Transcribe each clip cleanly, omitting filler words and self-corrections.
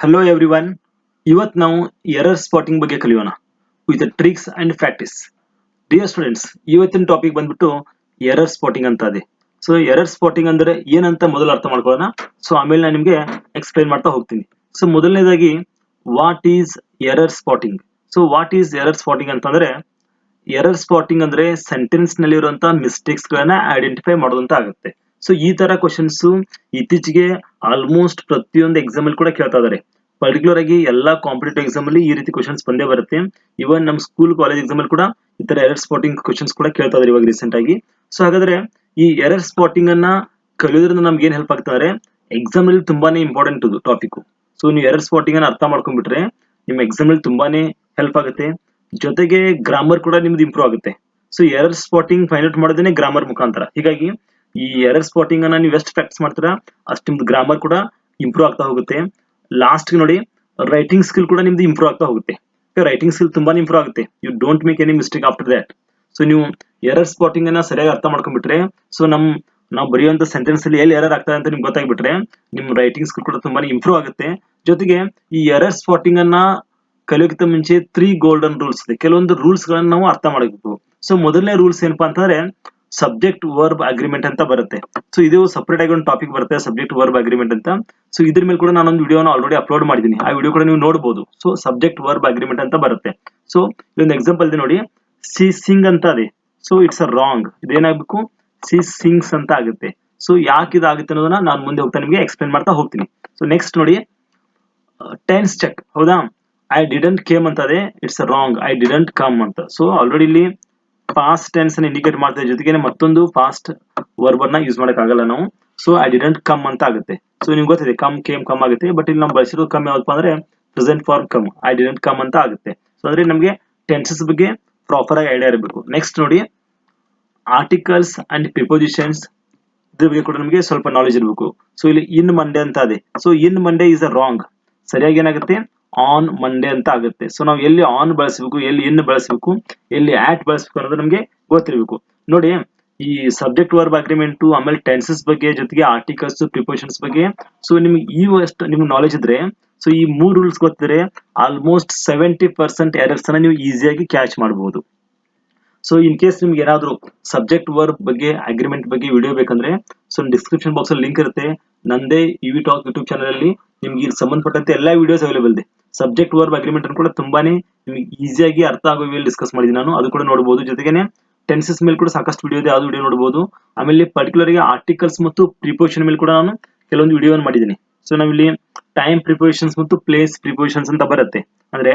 Hello everyone. ಇವತ್ತು ನಾವು error spotting ಬಗ್ಗೆ ಕಲಿಯೋಣ with tricks and practice. Dear students, ಇವತ್ತಿನ ಟಾಪಿಕ್ ಬಂದ್ಬಿಟ್ಟು ಎರರ್ ಸ್ಪಾಟಿಂಗ್ ಅಂತ ಇದೆ. ಸೊ ಎರರ್ ಸ್ಪಾಟಿಂಗ್ ಅಂದ್ರೆ ಏನಂತ ಮೊದಲು ಅರ್ಥ ಮಾಡ್ಕೊಳ್ಳೋಣ. ಸೊ ಆಮೇಲೆ ನಾನು ನಿಮಗೆ ಎಕ್ಸ್ಪ್ಲೈನ್ ಮಾಡ್ತಾ ಹೋಗ್ತೀನಿ. ಸೊ ಮೊದಲನೇದಾಗಿ what is error spotting. So what is error spotting ಅಂತಂದ್ರೆ ಎರರ್ ಸ್ಪಾಟಿಂಗ್ ಅಂದ್ರೆ ಸೆಂಟೆನ್ಸ್ ನಲ್ಲಿ ಇರುವಂತಹ ಮಿಸ್ಟೇಕ್ಸ್ ಗಳನ್ನ ಐಡೆಂಟಿಫೈ ಮಾಡೋದಂತ ಆಗುತ್ತೆ. ಸೊ ಈ ತರ ಕ್ವಶನ್ಸ್ ಇತ್ತೀಚೆಗೆ ಆಲ್ಮೋಸ್ಟ್ ಪ್ರತಿಯೊಂದು ಎಕ್ಸಾಮ್ ಅಲ್ಲಿ ಕೂಡ ಕೇಳ್ತಾ ಇದಾರೆ. ಪರ್ಟಿಕ್ಯುಲರ್ ಆಗಿ ಎಲ್ಲಾ ಕಾಂಪಿಟೇಟಿವ್ ಎಕ್ಸಾಮ್ ಅಲ್ಲಿ ಈ ರೀತಿ ಕ್ವಶನ್ಸ್ ಬಂದೇ ಬರುತ್ತೆ. ಇವನ್ ನಮ್ಮ ಸ್ಕೂಲ್ ಕಾಲೇಜ್ ಎಕ್ಸಾಮ್ ಅಲ್ಲಿ ಕೂಡ ಈ ತರ ಎರರ್ ಸ್ಪಾಟಿಂಗ್ ಕ್ವಶನ್ಸ್ ಕೂಡ ಕೇಳ್ತಾ ಇದಾರೆ ಇವಾಗ ರೀಸೆಂಟ್ ಆಗಿ. ಸೊ ಹಾಗಾದ್ರೆ ಈ ಎರರ್ ಸ್ಪಾಟಿಂಗ್ ಅನ್ನ ಕಲಿಯೋದ್ರಿಂದ ನಮ್ಗೆ ಏನ್ ಹೆಲ್ಪ್ ಆಗ್ತಾರೆ, ಎಕ್ಸಾಮ್ ಅಲ್ಲಿ ತುಂಬಾನೇ ಇಂಪಾರ್ಟೆಂಟ್ ಇದು ಟಾಪಿಕ್. ಸೊ ನೀವು ಎರರ್ ಸ್ಪಾಟಿಂಗ್ ಅನ್ನ ಅರ್ಥ ಮಾಡ್ಕೊಂಡ್ಬಿಟ್ರೆ ನಿಮ್ಮ ಎಕ್ಸಾಮ್ ಅಲ್ಲಿ ತುಂಬಾನೇ ಹೆಲ್ಪ್ ಆಗುತ್ತೆ. ಜೊತೆಗೆ ಗ್ರಾಮರ್ ಕೂಡ ನಿಮ್ದು ಇಂಪ್ರೂವ್ ಆಗುತ್ತೆ. So error spotting find out ಮಾಡೋದೇನೆ ಗ್ರಾಮರ್ ಮುಖಾಂತರ. ಹೀಗಾಗಿ ಈ ಎರರ್ ಸ್ಪಾಟಿಂಗ್ ಅನ್ನ ನೀವು ಎಷ್ಟು ಪ್ರಾಕ್ಟೀಸ್ ಮಾಡ್ತೀರಾ ಅಷ್ಟು ನಿಮ್ದು ಗ್ರಾಮರ್ ಕೂಡ ಇಂಪ್ರೂವ್ ಆಗ್ತಾ ಹೋಗುತ್ತೆ. ಲಾಸ್ಟ್ ನೋಡಿ, ರೈಟಿಂಗ್ ಸ್ಕಿಲ್ ಕೂಡ ನಿಮ್ದು ಇಂಪ್ರೂವ್ ಆಗ್ತಾ ಹೋಗುತ್ತೆ. ರೈಟಿಂಗ್ ಸ್ಕಿಲ್ ತುಂಬಾನೇ ಇಂಪ್ರೂವ್ ಆಗುತ್ತೆ. You don't make any mistake after that. So ನೀವು ಎರರ್ ಸ್ಪಾಟಿಂಗ್ ಅನ್ನ ಸರಿಯಾಗಿ ಅರ್ಥ ಮಾಡ್ಕೊಂಡ್ಬಿಟ್ರೆ, ಸೊ ನಾವು ಬರೆಯುವಂತ ಸೆಂಟೆನ್ಸ್ ಅಲ್ಲಿ ಎಲ್ಲಿ ಎರರ್ ಆಗ್ತದೆ ಅಂತ ನಿಮ್ಗೆ ಗೊತ್ತಾಗ್ಬಿಟ್ರೆ ನಿಮ್ ರೈಟಿಂಗ್ ಸ್ಕಿಲ್ ಕೂಡ ತುಂಬಾನೇ ಇಂಪ್ರೂವ್ ಆಗುತ್ತೆ. ಜೊತೆಗೆ ಈ ಎರರ್ ಸ್ಪಾಟಿಂಗ್ ಅನ್ನ ಕಲಿಯೋಕ್ಕಿಂತ ಮುಂಚೆ 3 ಗೋಲ್ಡನ್ ರೂಲ್ಸ್ ಇದೆ. ಕೆಲವೊಂದು ರೂಲ್ಸ್ ಗಳನ್ನ ನಾವು ಅರ್ಥ ಮಾಡಬೇಕು. ಸೊ ಮೊದಲನೇ ರೂಲ್ಸ್ ಏನಪ್ಪಾ ಅಂತಂದ್ರೆ ಸಬ್ಜೆಕ್ಟ್ ವರ್ಬ್ ಅಗ್ರಿಮೆಂಟ್ ಅಂತ ಬರುತ್ತೆ. ಸೊ ಇದು ಸಪರೇಟ್ ಆಗಿ ಒಂದು ಟಾಪಿಕ್ ಬರುತ್ತೆ, ಸಬ್ಜೆಕ್ಟ್ ವರ್ಬ್ ಅಗ್ರಿಮೆಂಟ್ ಅಂತ. ಸೊ ಇದ್ರ ಮೇಲೆ ಕೂಡ ನಾನೊಂದು ವಿಡಿಯೋನ ಆಲ್ರೆಡಿ ಅಪ್ಲೋಡ್ ಮಾಡಿದ್ದೀನಿ. ಆ ವಿಡಿಯೋ ಕೂಡ ನೀವು ನೋಡಬಹುದು. ಸೊ ಸಬ್ಜೆಕ್ಟ್ ವರ್ಬ್ ಅಗ್ರಿಮೆಂಟ್ ಅಂತ ಬರುತ್ತೆ. ಸೊ ಇದೊಂದು ಎಕ್ಸಾಂಪಲ್ ಇದೆ ನೋಡಿ, ಸಿ ಸಿಂಗ್ ಅಂತ ಇದೆ. So it's a wrong. ಇದೇನಾಗಬೇಕು, ಸಿ ಸಿಂಗ್ಸ್ ಅಂತ ಆಗುತ್ತೆ. ಸೊ ಯಾಕೆ ಇದಾಗುತ್ತೆ ಅನ್ನೋದನ್ನ ನಾನು ಮುಂದೆ ಹೋಗ್ತಾ ನಿಮಗೆ ಎಕ್ಸ್ಪ್ಲೇನ್ ಮಾಡ್ತಾ ಹೋಗ್ತೀನಿ. ಸೊ ನೆಕ್ಸ್ಟ್ ನೋಡಿ, ಟೆನ್ಸ್ ಚೆಕ್. ಹೌದಾ, ಐ ಡಿಡಂಟ್ ಕೇಮ್ ಅಂತ ಇದೆ, it's wrong. I didn't come ಅಂತ. ಸೊ ಆಲ್ರೆಡಿ ಇಲ್ಲಿ ಪಾಸ್ಟ್ ಟೆನ್ಸ್ ಅನ್ನು ಇಂಡಿಕೇಟ್ ಮಾಡ್ತಾ ಜೊತೆಗೆ ಮತ್ತೊಂದು ಪಾಸ್ಟ್ ವರ್ಬ್ ಅನ್ನ ಯೂಸ್ ಮಾಡಕ್ ಆಗಲ್ಲ ನಾವು. ಸೊ ಐ ಡಿಡಂಟ್ ಕಮ್ ಅಂತ ಆಗುತ್ತೆ. ಸೊ ನಿಮ್ಗೆ ಗೊತ್ತಿದೆ ಕಮ್ ಕೇಮ್ ಕಮ್ ಆಗುತ್ತೆ. ಬಟ್ ಇಲ್ಲಿ ನಾವು ಬಳಸಿರೋದು ಕಮ್ ಯಾವಪ್ಪ ಅಂದ್ರೆ present form come. I didn't come ಅಂತ ಆಗುತ್ತೆ. ಸೊ ಅಂದ್ರೆ ನಮಗೆ ಟೆನ್ಸಸ್ ಬಗ್ಗೆ ಪ್ರಾಪರ್ ಆಗಿ ಐಡಿಯಾ ಇರಬೇಕು. ನೆಕ್ಸ್ಟ್ ನೋಡಿ, ಆರ್ಟಿಕಲ್ಸ್ ಅಂಡ್ ಪ್ರಿಪೋಸಿಷನ್ಸ್, ಇದ್ರ ಬಗ್ಗೆ ಕೂಡ ನಮಗೆ ಸ್ವಲ್ಪ ನಾಲೆಜ್ ಇರಬೇಕು. ಸೊ ಇಲ್ಲಿ ಇನ್ ಮಂಡೇ ಅಂತ ಇದೆ. So in Monday is a wrong. ಸರಿಯಾಗಿ ಏನಾಗುತ್ತೆ, ಆನ್ ಮಂಡೇ ಅಂತ ಆಗುತ್ತೆ. ಸೊ ನಾವು ಎಲ್ಲಿ ಆನ್ ಬಳಸಬೇಕು, ಎಲ್ಲಿ ಇನ್ ಬಳಸಬೇಕು, ಎಲ್ಲಿ ಆಟ್ ಬಳಸಬೇಕು ಅನ್ನೋದು ನಮಗೆ ಗೊತ್ತಿರಬೇಕು. ನೋಡಿ, ಈ ಸಬ್ಜೆಕ್ಟ್ ವರ್ಬ್ ಅಗ್ರಿಮೆಂಟ್, ಆಮೇಲೆ ಟೆನ್ಸಸ್ ಬಗ್ಗೆ, ಜೊತೆಗೆ ಆರ್ಟಿಕಲ್ಸ್ ಪ್ರಿಪೋಸಿಷನ್ಸ್ ಬಗ್ಗೆ ಸೊ ನಿಮ್ಗೆ ಇವಷ್ಟು ನಿಮ್ಗೆ ನಾಲೆಜ್ ಇದ್ರೆ, ಸೊ ಈ 3 ರೂಲ್ಸ್ ಗೊತ್ತಿದ್ರೆ ಆಲ್ಮೋಸ್ಟ್ 70% ಎರರ್ಸ್ ಅನ್ನ ನೀವು ಈಸಿಯಾಗಿ ಕ್ಯಾಚ್ ಮಾಡಬಹುದು. ಸೊ ಇನ್ ಕೇಸ್ ನಿಮ್ಗೆ ಏನಾದ್ರು ಸಬ್ಜೆಕ್ಟ್ ವರ್ಬ್ ಬಗ್ಗೆ ಅಗ್ರಿಮೆಂಟ್ ಬಗ್ಗೆ ವಿಡಿಯೋ ಬೇಕಂದ್ರೆ ಸೊ ಡಿಸ್ಕ್ರಿಪ್ಷನ್ ಬಾಕ್ಸ್ ಅಲ್ಲಿ ಲಿಂಕ್ ಇರುತ್ತೆ. ನಂದೇ ಇವಿ ಟಾಕ್ ಯೂಟ್ಯೂಬ್ ಚಾನಲ್ ಅಲ್ಲಿ ನಿಮ್ಗೆ ಇಲ್ಲಿ ಸಂಬಂಧಪಟ್ಟಂತೆ ಎಲ್ಲಾ ವಿಡಿಯೋಸ್ ಅವೈಲೇಬಲ್ ಇದೆ. ಸಬ್ಜೆಕ್ಟ್ ವರ್ಬ್ ಅಗ್ರಿಮೆಂಟ್ ಅನ್ನು ಕೂಡ ತುಂಬಾನೇ ನಿಮ್ಗೆ ಈಸಿಯಾಗಿ ಅರ್ಥ ಆಗೋ ವೇಯಲ್ಲಿ ಡಿಸ್ಕಸ್ ಮಾಡಿದ್ದೀನಿ ನಾನು. ಅದು ಕೂಡ ನೋಡಬಹುದು. ಜೊತೆಗೆ ಟೆನ್ಸಸ್ ಮೇಲೆ ಕೂಡ ಸಾಕಷ್ಟು ವಿಡಿಯೋ ಇದೆ, ಅದು ವಿಡಿಯೋ ನೋಡಬಹುದು. ಆಮೇಲೆ ಪರ್ಟಿಕ್ಯುಲರ್ ಆಗಿ ಆರ್ಟಿಕಲ್ಸ್ ಮತ್ತು ಪ್ರಿಪೋಸಿಷನ್ ಮೇಲೆ ಕೂಡ ನಾನು ಕೆಲವೊಂದು ವಿಡಿಯೋ ಮಾಡಿದ್ದೀನಿ. ಸೊ ನಾವಿಲ್ಲಿ ಟೈಮ್ ಪ್ರಿಪೋಸಿಷನ್ಸ್ ಮತ್ತು ಪ್ಲೇಸ್ ಪ್ರಿಪೋಸಿಷನ್ಸ್ ಅಂತ ಬರುತ್ತೆ. ಅಂದ್ರೆ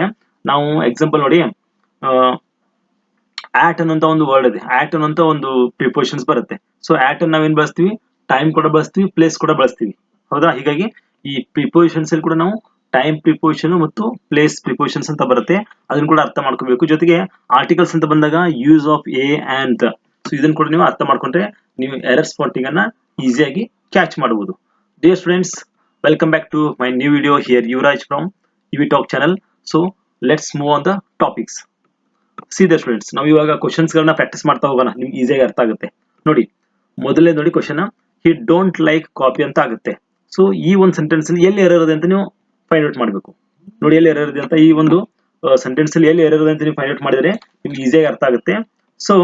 ನಾವು ಎಕ್ಸಾಂಪಲ್ ನೋಡಿ, ಆಟ್ ಅನ್ನೋಂತ ಒಂದು ವರ್ಡ್ ಇದೆ, ಆಟ್ ಅನ್ನೋಂತ ಒಂದು ಪ್ರಿಪೋಸಿಷನ್ಸ್ ಬರುತ್ತೆ. ಸೊ ಆಟ್ ಅನ್ನು ನಾವೇನ್ ಬಳಸ್ತೀವಿ, ಟೈಮ್ ಕೂಡ ಬಳಸ್ತೀವಿ, ಪ್ಲೇಸ್ ಕೂಡ ಬಳಸ್ತೀವಿ. ಹೌದಾ, ಹೀಗಾಗಿ ಈ ಪ್ರಿಪೋಸಿಷನ್ಸ್ ಅಲ್ಲಿ ಕೂಡ ನಾವು ಟೈಮ್ ಪ್ರಿಪೋಸಿಷನ್ ಮತ್ತು ಪ್ಲೇಸ್ ಪ್ರಿಪೋಸಿಷನ್ಸ್ ಅಂತ ಬರುತ್ತೆ. ಅದನ್ನ ಕೂಡ ಅರ್ಥ ಮಾಡ್ಕೋಬೇಕು. ಜೊತೆಗೆ ಆರ್ಟಿಕಲ್ಸ್ ಅಂತ ಬಂದಾಗ use of A and. So ಇದನ್ನ ಕೂಡ ನೀವು ಅರ್ಥ ಮಾಡ್ಕೊಂಡ್ರೆ ನೀವು ಎರರ್ ಸ್ಪಾಟಿಂಗ್ ಅನ್ನ ಈಸಿಯಾಗಿ ಕ್ಯಾಚ್ ಮಾಡಬಹುದು. Dear students, welcome back to my new video here Yuvaraj from EV talk channel. So let's move on the topics. ಸೀದಾ ಸ್ಟೂಡೆಂಟ್ಸ್, ನಾವು ಇವಾಗ ಕ್ವಶನ್ಸ್ ಗಳನ್ನ ಪ್ರಾಕ್ಟೀಸ್ ಮಾಡ್ತಾ ಹೋಗೋಣ, ನಿಮ್ಗೆ ಈಸಿಯಾಗಿ ಅರ್ಥ ಆಗುತ್ತೆ. ನೋಡಿ, ಮೊದಲೇ ನೋಡಿ question, he don't like coffee ಅಂತ ಆಗುತ್ತೆ. ಸೊ ಈ ಒಂದು ಸೆಂಟೆನ್ಸ್ ಅಲ್ಲಿ ಎಲ್ಲಿ ಎರರ್ ಇದೆ ಅಂತ ನೀವು ಫೈಂಡ್ ಔಟ್ ಮಾಡಬೇಕು. ನೋಡಿ ಎಲ್ಲಿ ಎರರ್ ಇದೆ ಅಂತ, ಈ ಒಂದು ಸೆಂಟೆನ್ಸ್ ಅಲ್ಲಿ ಎಲ್ಲಿ ಎರರ್ ಇದೆ ಅಂತ ನೀವು ಫೈಂಡ್ ಔಟ್ ಮಾಡಿದ್ರೆ ನಿಮ್ಗೆ ಈಸಿಯಾಗಿ ಅರ್ಥ ಆಗುತ್ತೆ. ಸೊ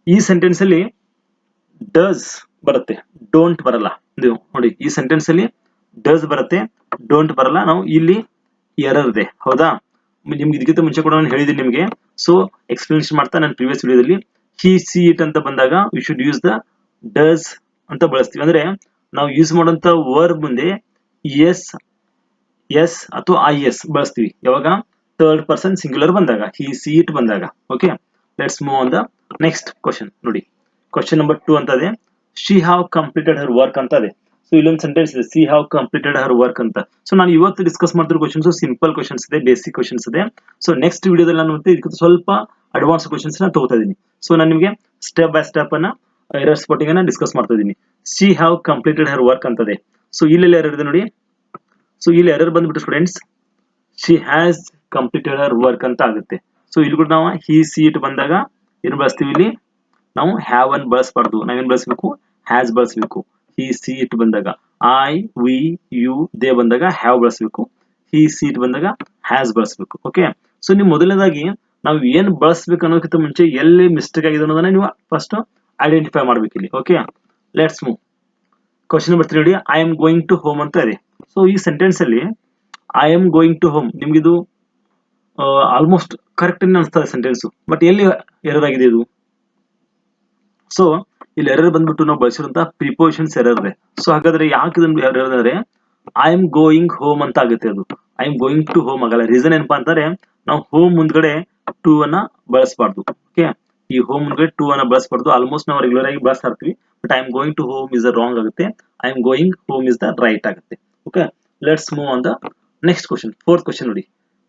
ಈ ಸೆಂಟೆನ್ಸ್ ಅಲ್ಲಿ ಡಸ್ ಬರುತ್ತೆ, ಡೋಂಟ್ ಬರಲ್ಲ. ಇದು ನೋಡಿ, ಈ ಸೆಂಟೆನ್ಸ್ ಅಲ್ಲಿ ಡಸ್ ಬರುತ್ತೆ, ಡೋಂಟ್ ಬರಲ್ಲ. ನಾವು ಇಲ್ಲಿ ಎರರ್ ಇದೆ. ಹೌದಾ, ನಿಮ್ಗೆ ಇದಕ್ಕಿಂತ ಮುಂಚೆ ಕೂಡ ನಾನು ಹೇಳಿದ್ದೀನಿ ನಿಮಗೆ. ಸೊ ಎಕ್ಸ್ಪ್ಲನೇಷನ್ ಮಾಡ್ತಾ ನಾನು ಪ್ರೀವಿಯಸ್ ವಿಡಿಯೋದಲ್ಲಿ ಹಿ ಸಿ ಇಟ್ ಅಂತ ಬಂದಾಗ you should use the does ಅಂತ ಬಳಸ್ತೀವಿ. ಅಂದ್ರೆ ನಾವು ಯೂಸ್ ಮಾಡುವಂತ ವರ್ಬ್ ಮುಂದೆ ಎಸ್ ಎಸ್ ಅಥವಾ ಐ ಎಸ್ ಬಳಸ್ತೀವಿ. ಯಾವಾಗ ಥರ್ಡ್ ಪರ್ಸನ್ ಸಿಂಗ್ಯುಲರ್ ಬಂದಾಗ, ಹಿ ಸಿ ಇಟ್ ಬಂದಾಗ. Okay, let's move on the next question. ನೋಡಿ, ಕ್ವಶನ್ ನಂಬರ್ 2 ಅಂತ ಇದೆ, she have completed her work ಅಂತ ಇದೆ. ಸೊ ಇಲ್ಲೊಂದು ಸೆಂಟೆನ್ಸ್ ಇದೆ, she have completed her work ಅಂತ. ಸೊ ನಾನು ಇವತ್ತು ಡಿಸ್ಕಸ್ ಮಾಡ್ತಿರೋ ಕ್ವಶನ್ಸ್ ಸಿಂಪಲ್ ಕ್ವಶನ್ಸ್ ಇದೆ, ಬೇಸಿಕ್ ಕ್ವಶನ್ಸ್ ಇದೆ. ಸೊ ನೆಕ್ಸ್ಟ್ ವಿಡಿಯೋದಲ್ಲಿ ನಾನು ಮತ್ತೆ ಇದಕ್ಕೆ ಸ್ವಲ್ಪ ಅಡ್ವಾನ್ಸ್ ಕ್ವಶನ್ಸ್ ನ ತಗೋತಾ ಇದ್ದೀನಿ. ಸೊ ನಾನು ನಿಮಗೆ ಸ್ಟೆಪ್ ಬೈ ಸ್ಟೆಪ್ ಅನ್ನ ಎರರ್ ಸ್ಪಾಟಿಂಗ್ ಅನ್ನ ಡಿಸ್ಕಸ್ ಮಾಡ್ತಾ ಇದ್ದೀನಿ. She have completed her work ಅಂತದೆ. ಸೊ ಇಲ್ಲಿ ಎರರ್ ಇದೆ ನೋಡಿ. ಸೊ ಇಲ್ಲಿ ಎರರ್ ಬಂದ್ಬಿಟ್ಟು students, she has completed her work ಅಂತ ಆಗುತ್ತೆ. ಸೊ ಇಲ್ಲಿ ಕೂಡ ನಾವು ಹಿ ಸಿ ಇಟ್ ಬಂದಾಗ ಏನು ಬಳಸ್ತೀವಿ, ಇಲ್ಲಿ ನಾವು ಹ್ಯಾವ್ ಅನ್ನು ಬಳಸಬಾರ್ದು, ನಾವೇನ್ ಬಳಸಬೇಕು, ಹ್ಯಾಸ್ ಬಳಸಬೇಕು. ಹಿ ಸಿ ಇಟ್ ಬಂದಾಗ ಐ ವಿ ಯು ದೇ ಬಂದಾಗ ಹ್ಯಾವ್ ಬಳಸಬೇಕು, ಹಿ ಸೀಟ್ ಬಂದಾಗ ಹ್ಯಾಸ್ ಬಳಸಬೇಕು. ಓಕೆ, ಸೊ ನೀವು ಮೊದಲನೇದಾಗಿ ನಾವು ಏನು ಬಳಸಬೇಕು ಅನ್ನೋದಕ್ಕಿಂತ ಮುಂಚೆ ಎಲ್ಲಿ ಮಿಸ್ಟೇಕ್ ಆಗಿದೆ ಅನ್ನೋದನ್ನ ನೀವು ಫಸ್ಟ್ ಐಡೆಂಟಿಫೈ ಮಾಡ್ಬೇಕು ಇಲ್ಲಿ. Okay, let's move. Question number 3 ನೋಡಿ, I am going to home ಅಂತ ಇದೆ. ಸೊ ಈ ಸೆಂಟೆನ್ಸ್ ಅಲ್ಲಿ I am going to home ನಿಮ್ಗಿದು ಆಲ್ಮೋಸ್ಟ್ ಕರೆಕ್ಟ್ ಅನಿಸ್ತದೆ ಸೆಂಟೆನ್ಸ್, ಬಟ್ ಎಲ್ಲಿ ಎರರ್ ಆಗಿದೆ ಇದು? ಸೊ ಇಲ್ಲಿ ಎರರ್ ಬಂದ್ಬಿಟ್ಟು ನಾವು ಬಳಸಿರುವಂತಹ ಪ್ರಿಪೋಸಿಷನ್ಸ್ ಎರರ್ ಇದೆ. ಸೊ ಹಾಗಾದ್ರೆ ಯಾಕೆ ಇದನ್ನು ಎರರ್ ಅಂದ್ರೆ ಐ ಆಮ್ ಗೋಯಿಂಗ್ ಹೋಮ್ ಅಂತ ಆಗುತ್ತೆ, ಅದು I am going to home ಆಗಲ್ಲ. ರೀಸನ್ ಏನಪ್ಪಾ ಅಂತಾರೆ, ನಾವು ಹೋಮ್ ಮುಂದ್ಗಡೆ ಟು ಅನ್ನ ಬಳಸಬಾರ್ದು. ಓಕೆ, ಈ ಹೋಮ್ ಮುಂದ್ಗಡೆ ಟು ಅನ್ನ ಬಳಸಬಾರ್ದು. ಆಲ್ಮೋಸ್ಟ್ ನಾವು ರೆಗ್ಯುಲರ್ ಆಗಿ ಬಳಸ್ತಾ ಇರ್ತೀವಿ, but I am going to home is the wrong ಆಗುತ್ತೆ, I am going home is the right ಆಗುತ್ತೆ. Okay, let's move on the next question. Fourth question ನೋಡಿ,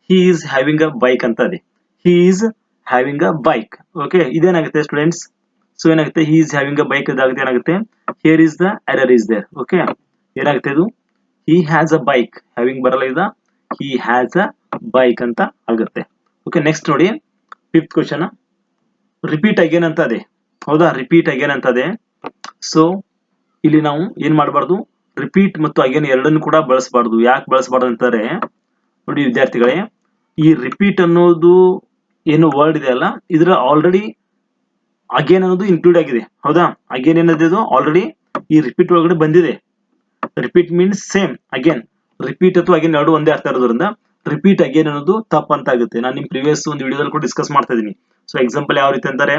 he is having a bike ಅಂತ ಇದೆ. He is having a bike. Okay, ಇದೇನಾಗುತ್ತೆ students? So ಏನಾಗುತ್ತೆ, he is having a bike ಇದಾಗುತ್ತೆ, ಏನಾಗುತ್ತೆ here is the error is there. Okay, ಏನಾಗುತ್ತೆ ಇದು? He has a bike, having ಬರಲ್ಲ, ಇದ ಹಿ ಹ್ಯಾಸ್ ಅ ಬೈಕ್ ಅಂತ ಆಗುತ್ತೆ. ಓಕೆ, ನೆಕ್ಸ್ಟ್ ನೋಡಿ ಫಿಫ್ತ್ ಕ್ವಶನ್, ರಿಪೀಟ್ ಅಗೇನ್ ಅಂತ ಇದೆ. ಹೌದಾ, ರಿಪೀಟ್ ಅಗೇನ್ ಅಂತ ಇದೆ. ಸೊ ಇಲ್ಲಿ ನಾವು ಏನ್ ಮಾಡಬಾರ್ದು, ರಿಪೀಟ್ ಮತ್ತು ಅಗೇನ್ ಎರಡನ್ನು ಕೂಡ ಬಳಸಬಾರ್ದು. ಯಾಕೆ ಬಳಸಬಾರ್ದು ಅಂತಾರೆ ನೋಡಿ ವಿದ್ಯಾರ್ಥಿಗಳೇ, ಈ ರಿಪೀಟ್ ಅನ್ನೋದು ಏನು ವರ್ಡ್ ಇದೆ ಅಲ್ಲ, ಇದ್ರ ಆಲ್ರೆಡಿ ಅಗೇನ್ ಅನ್ನೋದು ಇನ್ಕ್ಲೂಡ್ ಆಗಿದೆ. ಹೌದಾ, ಅಗೇನ್ ಏನದು ಆಲ್ರೆಡಿ ಈ ರಿಪೀಟ್ ಒಳಗಡೆ ಬಂದಿದೆ. Repeat means same. Again repeat ಅಥವಾ ಅಗೇನ್ ಎರಡು ಒಂದೇ ಅರ್ಥ ಇರೋದ್ರಿಂದ ರಿಪೀಟ್ ಅಗೇನ್ ಅನ್ನೋದು ತಪ್ಪು ಅಂತ ಆಗುತ್ತೆ. ನಾನು ನಿಮ್ ಪ್ರಿವಿಯಸ್ ಒಂದು ವಿಡಿಯೋದಲ್ಲಿ ಕೂಡ ಡಿಸ್ಕಸ್ ಮಾಡ್ತಾ ಇದೀನಿ. ಸೊ ಎಕ್ಸಾಂಪಲ್ ಯಾವ ರೀತಿ ಅಂತಾರೆ,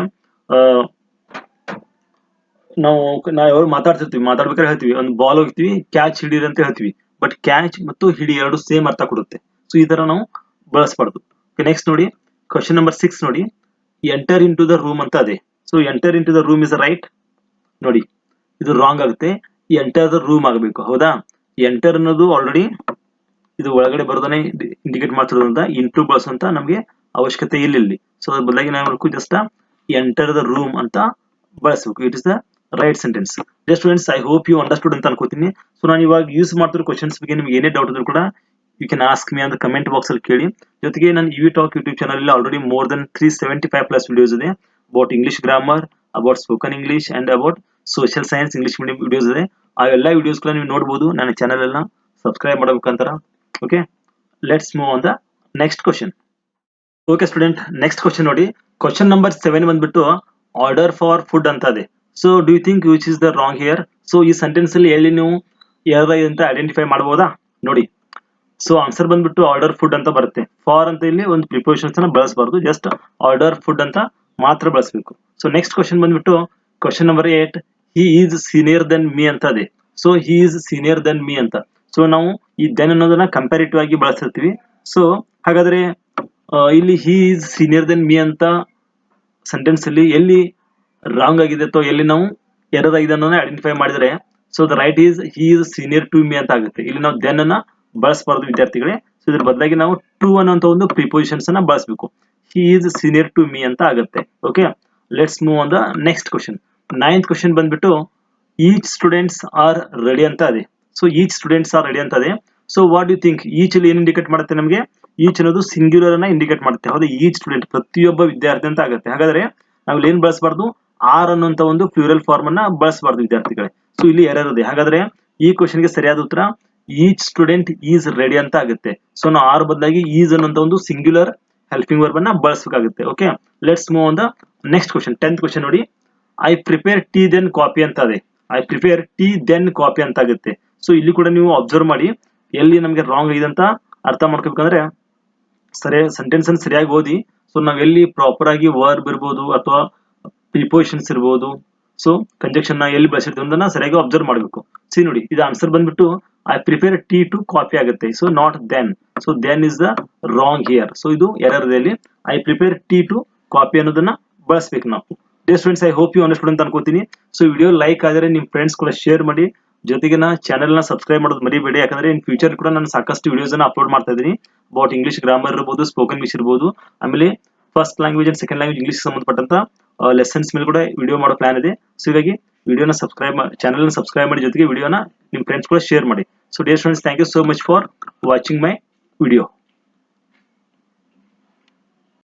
ನಾವು ಮಾತಾಡ್ಬೇಕಾದ್ರೆ ಹೇಳ್ತೀವಿ ಒಂದು ಬಾಲ್ ಹೋಗ್ತೀವಿ, ಕ್ಯಾಚ್ ಹಿಡೀರಿ ಅಂತ ಹೇಳ್ತೀವಿ, ಬಟ್ ಕ್ಯಾಚ್ ಮತ್ತು ಹಿಡಿ ಎರಡು ಸೇಮ್ ಅರ್ಥ ಕೊಡುತ್ತೆ. ಸೊ ಈ ತರ ನಾವು ಬಳಸಬಾರ್ದು. ನೆಕ್ಸ್ಟ್ ನೋಡಿ ಕ್ವಶನ್ ನಂಬರ್ 6 ನೋಡಿ, enter in to the room ಅಂತ ಇದೆ. So enter in to the room is right. ನೋಡಿ ಇದು ರಾಂಗ್ ಆಗುತ್ತೆ, ಎಂಟರ್ ದ ರೂಮ್ ಆಗಬೇಕು. ಹೌದಾ, ಎಂಟರ್ ಅನ್ನೋದು ಆಲ್ರೆಡಿ ಇದು ಒಳಗಡೆ ಬರೋದನ್ನೇ ಇಂಡಿಕೇಟ್ ಮಾಡ್ತಿರೋದ್ರಿಂದ ಇಂಟು ಬಳಸುವಂತ ನಮಗೆ ಅವಶ್ಯಕತೆ ಇಲ್ಲಿ. ಸೊ ಅದ್ರ ಬದಲಾಗಿ ನಾವು ಜಸ್ಟ್ ಎಂಟರ್ ದ ರೂಮ್ ಅಂತ ಬಳಸಬೇಕು. It is the right sentence. Students, I hope you understood ಅಂತ ಅನ್ಕೋತೀನಿ. ಸೊ ನಾನು ಇವಾಗ ಯೂಸ್ ಮಾಡ್ತಿರೋ ಕ್ವಶನ್ಸ್ ಬಗ್ಗೆ ನಿಮ್ಗೆ ಏನೇ ಡೌಟ್ ಇದ್ರು ಕೂಡ ಯು ಕ್ಯಾನ್ ಆಸ್ಕ್ ಮಿ ಅಂತ ಕಮೆಂಟ್ ಬಾಕ್ಸ್ ಅಲ್ಲಿ ಕೇಳಿ. ಜೊತೆಗೆ ನಾನು ಇವಿ ಟಾಕ್ ಯೂಟ್ಯೂಬ್ ಚಾನಲ್ ಅಲ್ಲಿ ಆಲ್ರೆಡಿ ಮೋರ್ ದನ್ 375+ ವಿಡಿಯೋಸ್ ಇದೆ about English grammar, about spoken English and about social science English medium videos ಇದೆ. ಆ ಎಲ್ಲ ವಿಡಿಯೋಸ್ ನೀವು ನೋಡಬಹುದು ನನ್ನ ಚಾನಲ್ ಎಲ್ಲ ಸಬ್ಸ್ಕ್ರೈಬ್ ಮಾಡಬೇಕಂತಾರ. Okay, let's move on the next question. Okay student, next question ನೋಡಿ, ಕ್ವಶನ್ ನಂಬರ್ 7 ಬಂದ್ಬಿಟ್ಟು ಆರ್ಡರ್ ಫಾರ್ ಫುಡ್ ಅಂತ ಇದೆ. So do you think which is the wrong here? So ಈ ಸೆಂಟೆನ್ಸ್ ಅಲ್ಲಿ ಎಲ್ಲಿ ನೀವು ಎರರ್ ಅಂತ ಐಡೆಂಟಿಫೈ ಮಾಡಬಹುದಾ? ನೋಡಿ, ಸೊ ಆನ್ಸರ್ ಬಂದ್ಬಿಟ್ಟು ಆರ್ಡರ್ ಫುಡ್ ಅಂತ ಬರುತ್ತೆ. ಫಾರ್ ಅಂತ ಇಲ್ಲಿ ಒಂದು ಪ್ರಿಪೋಸಿಷನ್ಸ್ ಅನ್ನ ಬಳಸಬಾರ್ದು, ಜಸ್ಟ್ ಆರ್ಡರ್ ಫುಡ್ ಅಂತ ಮಾತ್ರ ಬಳಸಬೇಕು. ಸೊ ನೆಕ್ಸ್ಟ್ ಕ್ವಶನ್ ಬಂದ್ಬಿಟ್ಟು question number 8, he is senior than me ಅಂತ ಇದೆ. So he is senior than me ಅಂತ. ಸೊ ನಾವು ಈ ದೆನ್ ಅನ್ನೋದನ್ನ ಕಂಪ್ಯಾರಿಟಿವ್ ಆಗಿ ಬಳಸಿರ್ತೀವಿ. ಸೊ ಹಾಗಾದ್ರೆ ಇಲ್ಲಿ he is senior than me ಅಂತ ಸೆಂಟೆನ್ಸ್ ಅಲ್ಲಿ ಎಲ್ಲಿ ರಾಂಗ್ ಆಗಿದೆ ಅಥವಾ ಎಲ್ಲಿ ನಾವು ಎರರ್ ಆಗಿದೆ ಅನ್ನೋದನ್ನ ಐಡೆಂಟಿಫೈ ಮಾಡಿದ್ರೆ, so the right is he is senior to me ಅಂತ ಆಗುತ್ತೆ. ಇಲ್ಲಿ ನಾವು ದೆನ್ ಅನ್ನ ಬಳಸಬಾರ್ದು ವಿದ್ಯಾರ್ಥಿಗಳೇ. ಸೊ ಇದ್ರ ಬದಲಾಗಿ ನಾವು ಟ್ರೂ ಅನ್ನೋಂತ ಒಂದು ಪ್ರಿಪೋಸಿಷನ್ಸ್ ಅನ್ನ ಬಳಸಬೇಕು. He is senior to me ಅಂತ ಆಗುತ್ತೆ. Okay, let's move on the next question. 9th question ಬಂದ್ಬಿಟ್ಟು ಈಚ್ ಸ್ಟೂಡೆಂಟ್ಸ್ ಆರ್ ರೆಡಿ ಅಂತ ಇದೆ. So each students are ready ಅಂತ ಇದೆ. So what you think, each ಅಲ್ಲಿ ಏನ್ ಇಂಡಿಕೇಟ್ ಮಾಡುತ್ತೆ ನಮಗೆ? ಈಚ್ ಅನ್ನೋದು ಸಿಂಗ್ಯುಲರ್ ಅನ್ನ ಇಂಡಿಕೇಟ್ ಮಾಡುತ್ತೆ. ಹೌದು, ಈಚ್ ಸ್ಟೂಡೆಂಟ್ ಪ್ರತಿಯೊಬ್ಬ ವಿದ್ಯಾರ್ಥಿ ಅಂತ ಆಗುತ್ತೆ. ಹಾಗಾದ್ರೆ ನಾವು ಏನ್ ಬಳಸಬಾರ್ದು, ಆರ್ ಅನ್ನುವಂತ ಒಂದು ಪ್ಲೂರಲ್ ಫಾರ್ಮ್ ಅನ್ನ ಬಳಸಬಾರ್ದು ವಿದ್ಯಾರ್ಥಿಗಳೇ. ಸೊ ಇಲ್ಲಿ ಎರರ್ ಇದೆ. ಹಾಗಾದ್ರೆ ಈ ಕ್ವಶನ್ ಗೆ ಸರಿಯಾದ ಉತ್ತರ ಈಚ್ ಸ್ಟೂಡೆಂಟ್ ಈಸ್ ರೆಡಿ ಅಂತ ಆಗುತ್ತೆ. ಸೊ ನಾವು ಆರ್ ಬದಲಾಗಿ ಈಸ್ ಅನ್ನುವಂತ ಒಂದು ಸಿಂಗ್ಯುಲರ್ ಹೆಲ್ಪಿಂಗ್ ವರ್ಬ್ ಅನ್ನ ಬಳಸಬೇಕಾಗುತ್ತೆ. Okay, let's move on the next question. 10th question ನೋಡಿ, I prepare tea then coffee ಅಂತ ಇದೆ. I prepare tea then coffee ಅಂತ ಆಗುತ್ತೆ. ಸೊ ಇಲ್ಲಿ ಕೂಡ ನೀವು ಅಬ್ಸರ್ವ್ ಮಾಡಿ ಎಲ್ಲಿ ನಮಗೆ ರಾಂಗ್ ಇದೆ ಅಂತ ಅರ್ಥ ಮಾಡ್ಕೋಬೇಕಂದ್ರೆ ಸೆಂಟೆನ್ಸ್ ಅನ್ನು ಸರಿಯಾಗಿ ಓದಿ. ಸೊ ನಾವ್ ಎಲ್ಲಿ ಪ್ರಾಪರ್ ಆಗಿ ವರ್ಬ್ ಇರ್ಬೋದು ಅಥವಾ ಪ್ರಿಪೋಸಿಷನ್ಸ್ ಇರ್ಬೋದು, ಸೊ ಕಂಜಕ್ಷನ್ ನ ಎಲ್ಲಿ ಬಳಸಿರ್ತೀವಿ ಅದನ್ನ ಸರಿಯಾಗಿ ಅಬ್ಸರ್ವ್ ಮಾಡಬೇಕು. ಸಿ ನೋಡಿ, ಇದು ಆನ್ಸರ್ ಬಂದ್ಬಿಟ್ಟು I prepare tea to coffee ಆಗುತ್ತೆ. So not then. So then is the wrong here. So ಇದು ಎರರ್ ಇದೆ. I prepare tea to coffee ಅನ್ನೋದನ್ನ ಬಳಸಬೇಕು ನಾವು. Dear friends, I hope you understood ಅಂತ ಅನ್ಕೋತೀನಿ. ಸೊ ವಿಡಿಯೋ ಲೈಕ್ ಆದರೆ ನಿಮ್ ಫ್ರೆಂಡ್ಸ್ ಕೂಡ ಶೇರ್ ಮಾಡಿ. ಜೊತೆಗೆ ಚಾನೆಲ್ ನ ಸಬ್ಸ್ಕ್ರೈಬ್ ಮಾಡೋದು ಮರಿಬೇಡಿ. ಯಾಕಂದ್ರೆ ಇನ್ ಫ್ಯೂಚರ್ ಕೂಡ ನಾನು ಸಾಕಷ್ಟು ವಿಡಿಯೋಸ್ ಅನ್ನ ಅಪ್ಲೋಡ್ ಮಾಡ್ತಾ ಇದ್ದೀನಿ ಅಬೌಟ್ ಇಂಗ್ಲಿಷ್ ಗ್ರಾಮರ್ ಇರಬಹುದು, ಸ್ಪೋಕನ್ ಇಂಗ್ಲಿಷ್ ಇರಬಹುದು, ಆಮೇಲೆ first language and second language English ಸಂಬಂಧಪಟ್ಟಂತ ಲೆಸನ್ಸ್ ಮೇಲೆ ಕೂಡ ವಿಡಿಯೋ ಮಾಡೋ ಪ್ಲಾನ್ ಇದೆ. ಸೊ ಹೀಗಾಗಿ ವಿಡಿಯೋನ ಚಾನೆಲ್ ನ ಸಬ್ಸ್ಕ್ರೈಬ್ ಮಾಡಿ, ಜೊತೆಗೆ ವಿಡಿಯೋನ ನಿಮ್ ಫ್ರೆಂಡ್ಸ್ ಕೂಡ ಶೇರ್ ಮಾಡಿ. So dear friends, thank you so much for watching my video.